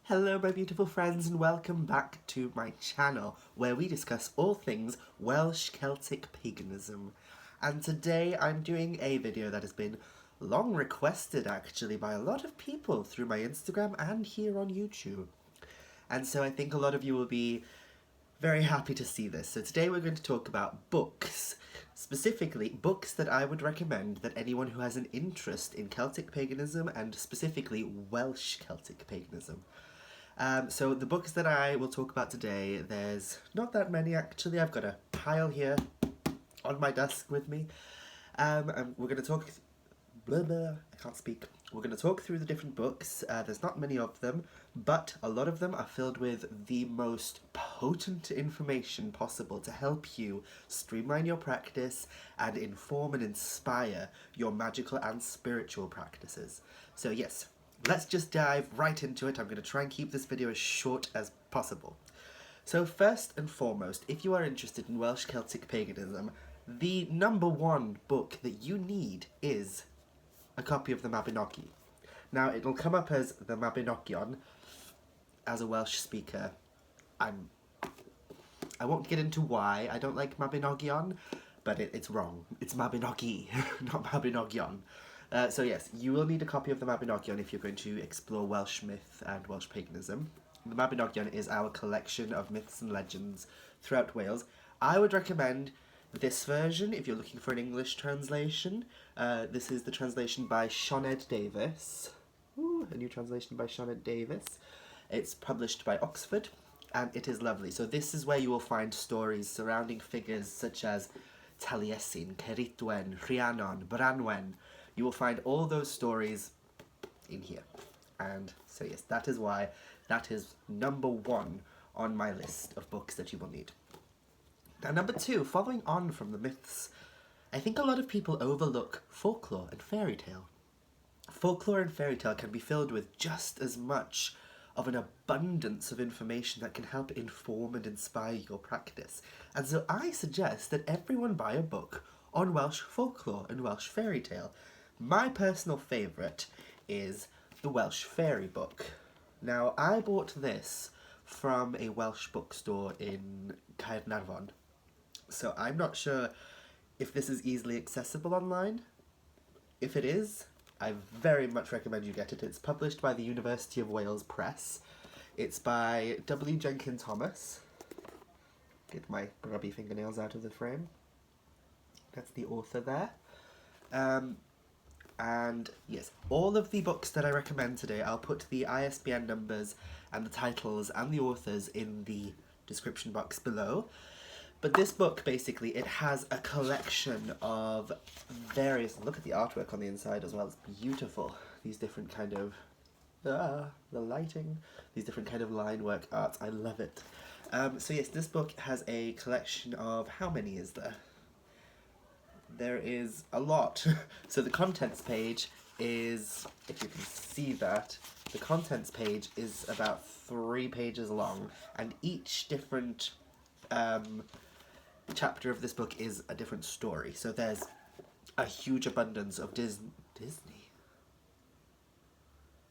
Hello my beautiful friends and welcome back to my channel where we discuss all things Welsh Celtic Paganism. And today I'm doing a video that has been long requested actually by a lot of people through my Instagram and here on YouTube. And so I think a lot of you will be very happy to see this. So today we're going to talk about books, specifically books that I would recommend that anyone who has an interest in Celtic paganism and specifically Welsh Celtic paganism. So the books that I will talk about today, there's not that many actually. I've got a pile here on my desk with me. And we're going to talk, I can't speak. We're going to talk through the different books. There's not many of them, but a lot of them are filled with the most potent information possible to help you streamline your practice and inform and inspire your magical and spiritual practices. So yes, let's just dive right into it. I'm going to try and keep this video as short as possible. So first and foremost, if you are interested in Welsh Celtic paganism, the number one book that you need is a copy of the Mabinogi. Now it'll come up as the Mabinogion. As a Welsh speaker, I won't get into why I don't like Mabinogion, but it's wrong. It's Mabinogi, not Mabinogion. So yes, you will need a copy of the Mabinogion if you're going to explore Welsh myth and Welsh paganism. The Mabinogion is our collection of myths and legends throughout Wales. I would recommend this version if you're looking for an English translation. This is the translation by Sioned Davies. Ooh, a new translation by Sioned Davies. It's published by Oxford and it is lovely. So this is where you will find stories surrounding figures such as Taliesin, Ceridwen, Rhiannon, Branwen. You will find all those stories in here. And so yes, that is why that is number one on my list of books that you will need. Now number two, following on from the myths, I think a lot of people overlook folklore and fairy tale. Folklore and fairy tale can be filled with just as much of an abundance of information that can help inform and inspire your practice. And so I suggest that everyone buy a book on Welsh folklore and Welsh fairy tale. My personal favourite is the Welsh Fairy book. Now, I bought this from a Welsh bookstore in Caernarfon, so I'm not sure if this is easily accessible online. If it is, I very much recommend you get it. It's published by the University of Wales Press. It's by Jenkins Thomas. Get my grubby fingernails out of the frame. That's the author there. And yes, all of the books that I recommend today, I'll put the ISBN numbers and the titles and the authors in the description box below. But this book, basically, it has a collection of various, look at the artwork on the inside as well, it's beautiful. These different kind of, the lighting, these different kind of line work art, I love it. So yes, this book has a collection of, how many is there? There is a lot. So the contents page is, if you can see that, the contents page is about 3 pages long, and each different chapter of this book is a different story. So there's a huge abundance of Disney.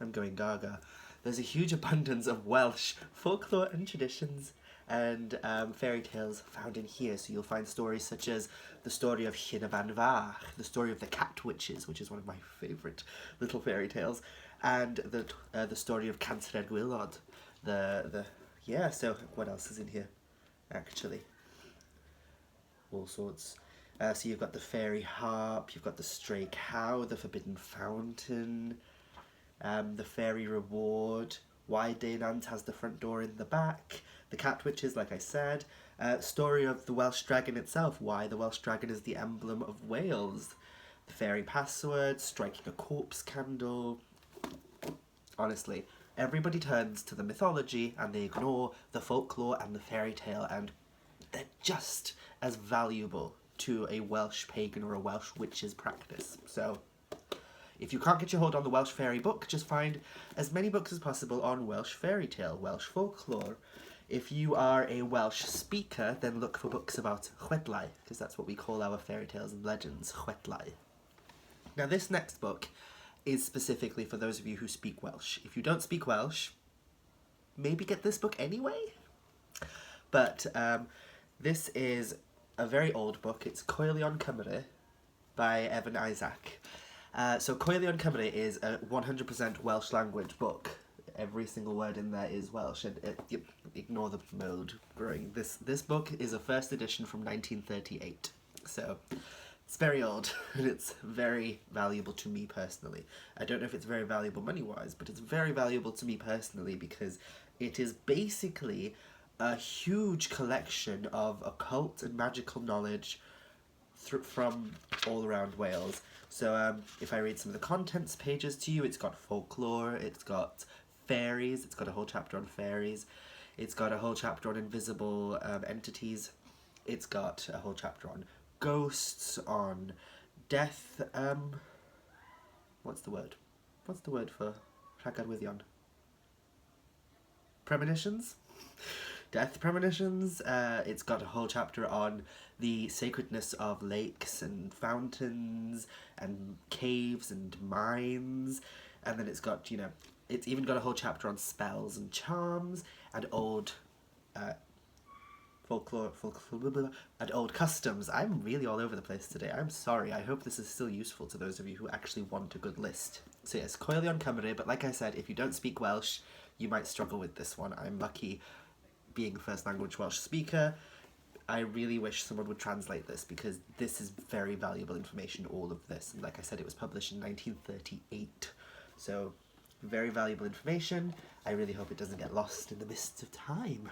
I'm going gaga. There's a huge abundance of Welsh folklore and traditions and fairy tales found in here. So you'll find stories such as the story of Llyn y Fan Fach, the story of the cat witches, which is one of my favourite little fairy tales, and the story of Cancer Gwylod. Yeah. So what else is in here? Actually, all sorts. So you've got the fairy harp, you've got the stray cow, the forbidden fountain, the fairy reward, why Daynant has the front door in the back, the cat witches, like I said, story of the Welsh dragon itself, why the Welsh dragon is the emblem of Wales, the fairy password, striking a corpse candle. Honestly, everybody turns to the mythology and they ignore the folklore and the fairy tale, and they're just as valuable to a Welsh pagan or a Welsh witch's practice. So if you can't get your hold on the Welsh Fairy book, just find as many books as possible on Welsh fairy tale, Welsh folklore. If you are a Welsh speaker, then look for books about chwedlau, because that's what we call our fairy tales and legends, chwedlau. Now this next book is specifically for those of you who speak Welsh. If you don't speak Welsh, maybe get this book anyway. But this is a very old book. It's Coelion Cymru by Evan Isaac. So Coelion Cymru is a 100% Welsh language book. Every single word in there is Welsh, and ignore the mode growing. This book is a first edition from 1938, so it's very old, and it's very valuable to me personally. I don't know if it's very valuable money-wise, but it's very valuable to me personally because it is basically a huge collection of occult and magical knowledge from all around Wales. So if I read some of the contents pages to you, it's got folklore, it's got fairies, it's got a whole chapter on fairies, it's got a whole chapter on invisible entities, it's got a whole chapter on ghosts, on death, what's the word for rhagarwyddion? Premonitions? Death premonitions. It's got a whole chapter on the sacredness of lakes and fountains and caves and mines, and then it's got, you know, it's even got a whole chapter on spells and charms and old folklore and old customs. I'm really all over the place today. I'm sorry. I hope this is still useful to those of you who actually want a good list. So yes, Coelion Cymru, but like I said, if you don't speak Welsh, you might struggle with this one. I'm lucky being a first language Welsh speaker. I really wish someone would translate this because this is very valuable information, all of this. And like I said, it was published in 1938. So very valuable information. I really hope it doesn't get lost in the mists of time.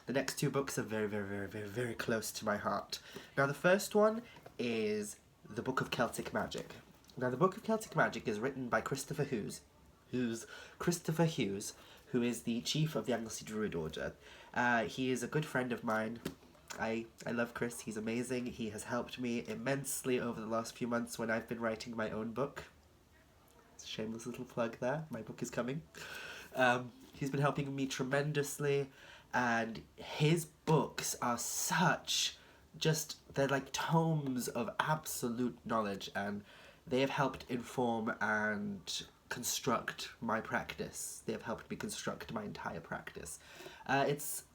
The next two books are very, very, very, very, very close to my heart. Now the first one is the Book of Celtic Magic. Now the Book of Celtic Magic is written by Kristoffer Hughes, who is the chief of the Anglesey Druid Order. He is a good friend of mine. I love Chris, he's amazing. He has helped me immensely over the last few months when I've been writing my own book. Shameless little plug there, my book is coming. He's been helping me tremendously, and his books are they're like tomes of absolute knowledge, and they have helped inform and construct my practice. They have helped me construct my entire practice.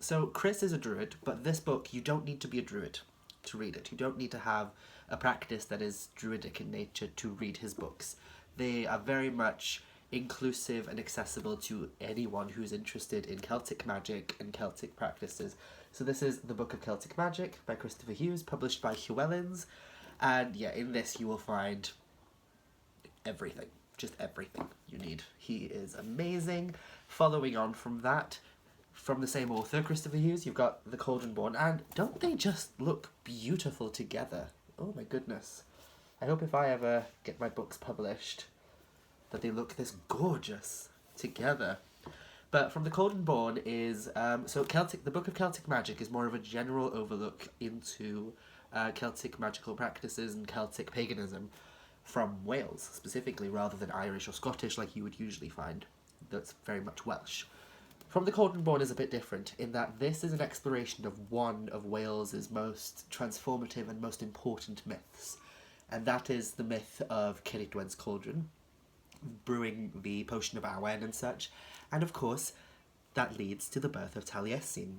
So Chris is a druid, but this book, you don't need to be a druid to read it. You don't need to have a practice that is druidic in nature to read his books. They are very much inclusive and accessible to anyone who's interested in Celtic magic and Celtic practices. So this is the Book of Celtic Magic by Kristoffer Hughes, published by Coelion, and yeah, in this you will find everything, just everything you need. He is amazing. Following on from that, from the same author, Kristoffer Hughes, you've got the Cauldron Born, and don't they just look beautiful together? Oh my goodness. I hope if I ever get my books published that they look this gorgeous together. But from the Cauldron Born is, the Book of Celtic Magic is more of a general overlook into Celtic magical practices and Celtic paganism from Wales, specifically, rather than Irish or Scottish like you would usually find. That's very much Welsh. From the Cauldron Born is a bit different, in that this is an exploration of one of Wales's most transformative and most important myths, and that is the myth of Ceridwen's cauldron, brewing the potion of Awen and such, and of course that leads to the birth of Taliesin,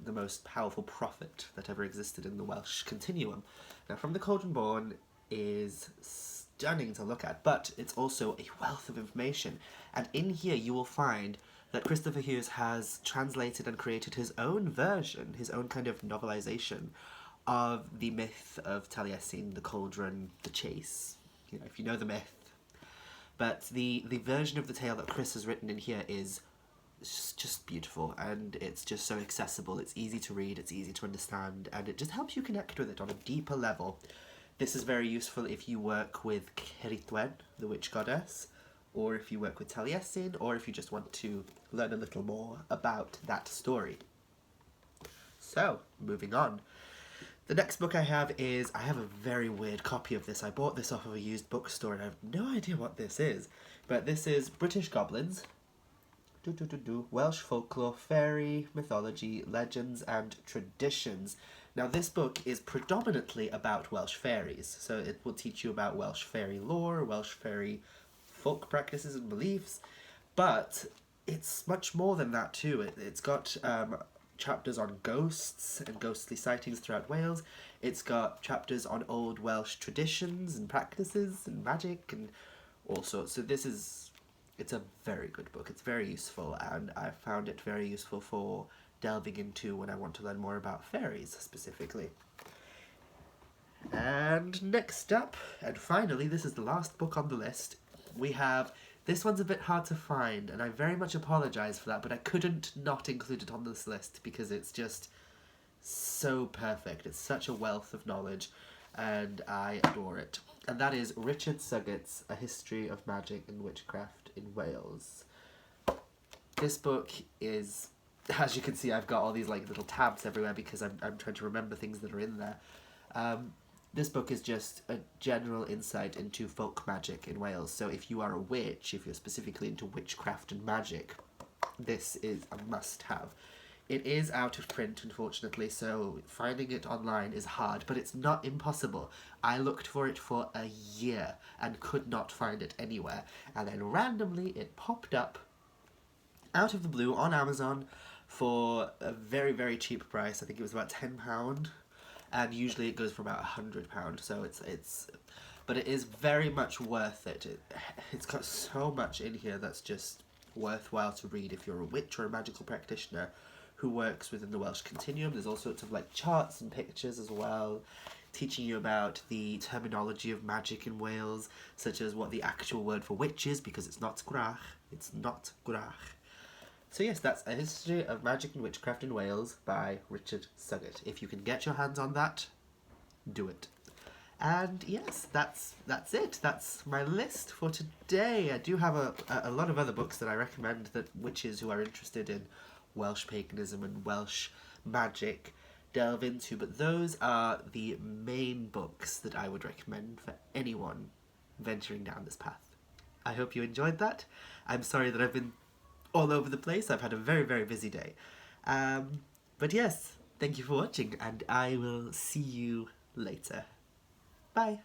the most powerful prophet that ever existed in the Welsh continuum. Now from the Cauldron Born is stunning to look at, but it's also a wealth of information, and in here you will find that Kristoffer Hughes has translated and created his own version, his own kind of novelization of the myth of Taliesin, the cauldron, the chase, you know, if you know the myth. But the version of the tale that Chris has written in here is just beautiful, and it's just so accessible, it's easy to read, it's easy to understand, and it just helps you connect with it on a deeper level. This is very useful if you work with Ceridwen, the witch goddess, or if you work with Taliesin, or if you just want to learn a little more about that story. So, moving on. The next book I have a very weird copy of this. I bought this off of a used bookstore and I have no idea what this is. But this is British Goblins, Welsh Folklore, Fairy, Mythology, Legends and Traditions. Now this book is predominantly about Welsh fairies, so it will teach you about Welsh fairy lore, Welsh fairy folk practices and beliefs, but it's much more than that too. It's got chapters on ghosts and ghostly sightings throughout Wales. It's got chapters on old Welsh traditions and practices and magic and all sorts. So it's a very good book. It's very useful, and I found it very useful for delving into when I want to learn more about fairies specifically. And next up, and finally, this is the last book on the list, we have, this one's a bit hard to find, and I very much apologise for that, but I couldn't not include it on this list because it's just so perfect. It's such a wealth of knowledge, and I adore it. And that is Richard Suggett's A History of Magic and Witchcraft in Wales. This book is, as you can see, I've got all these like little tabs everywhere because I'm trying to remember things that are in there. This book is just a general insight into folk magic in Wales. So if you are a witch, if you're specifically into witchcraft and magic, this is a must-have. It is out of print, unfortunately, so finding it online is hard, but it's not impossible. I looked for it for a year and could not find it anywhere, and then randomly it popped up out of the blue on Amazon for a very, very cheap price. I think it was about £10. And usually it goes for about £100, so but it is very much worth it. It's got so much in here that's just worthwhile to read if you're a witch or a magical practitioner who works within the Welsh continuum. There's all sorts of like charts and pictures as well, teaching you about the terminology of magic in Wales, such as what the actual word for witch is, because it's not sgrach, it's not grach. So yes, that's A History of Magic and Witchcraft in Wales by Richard Suggett. If you can get your hands on that, do it. And yes, that's it. That's my list for today. I do have a lot of other books that I recommend that witches who are interested in Welsh paganism and Welsh magic delve into, but those are the main books that I would recommend for anyone venturing down this path. I hope you enjoyed that. I'm sorry that I've been all over the place. I've had a very, very busy day. But yes, thank you for watching, and I will see you later. Bye.